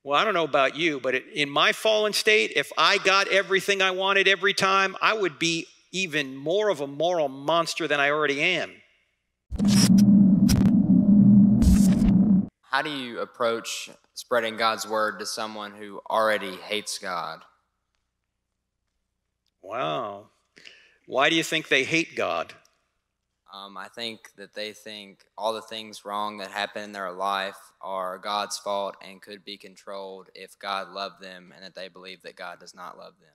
Well, I don't know about you, but in my fallen state, if I got everything I wanted every time, I would be even more of a moral monster than I already am. How do you approach spreading God's word to someone who already hates God? Wow. Why do you think they hate God? I think that they think all the things wrong that happen in their life are God's fault and could be controlled if God loved them, and that they believe that God does not love them.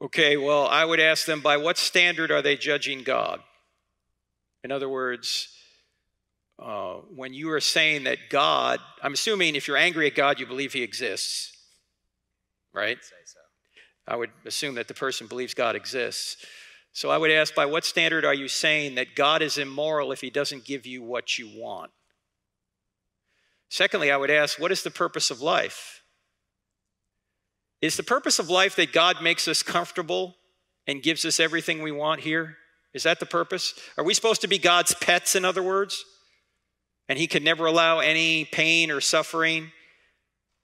Okay, well, I would ask them, by what standard are they judging God? In other words, when you are saying that God, I'm assuming if you're angry at God, you believe he exists, right? I'd say so. I would assume that the person believes God exists. So I would ask, by what standard are you saying that God is immoral if he doesn't give you what you want? Secondly, I would ask, what is the purpose of life? Is the purpose of life that God makes us comfortable and gives us everything we want here? Is that the purpose? Are we supposed to be God's pets, in other words? And he could never allow any pain or suffering,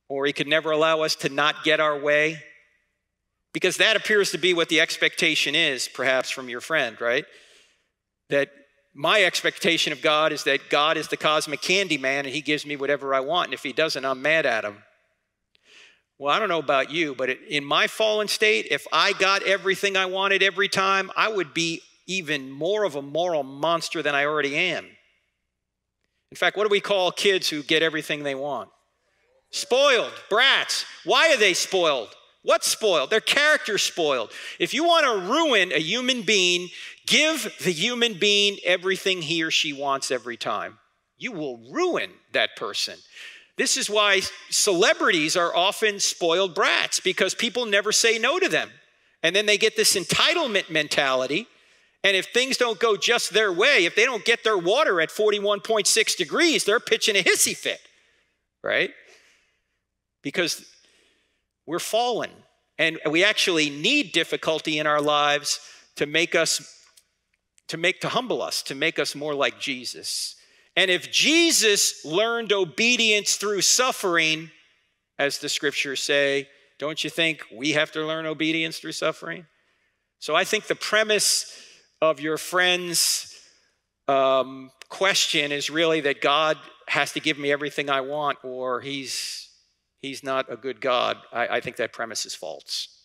or he could never allow us to not get our way? Because that appears to be what the expectation is, perhaps, from your friend, right? That my expectation of God is that God is the cosmic candy man and he gives me whatever I want, and if he doesn't, I'm mad at him. Well, I don't know about you, but in my fallen state, if I got everything I wanted every time, I would be even more of a moral monster than I already am. In fact, what do we call kids who get everything they want? Spoiled, brats. Why are they spoiled? What's spoiled? Their character's spoiled. If you want to ruin a human being, give the human being everything he or she wants every time. You will ruin that person. This is why celebrities are often spoiled brats, because people never say no to them. And then they get this entitlement mentality. And if things don't go just their way, if they don't get their water at 41.6 degrees, they're pitching a hissy fit, right? Because we're fallen, and we actually need difficulty in our lives to humble us, to make us more like Jesus. And if Jesus learned obedience through suffering, as the scriptures say, don't you think we have to learn obedience through suffering? So I think the premise of your friend's question is really that God has to give me everything I want, or he's not a good God. I think that premise is false.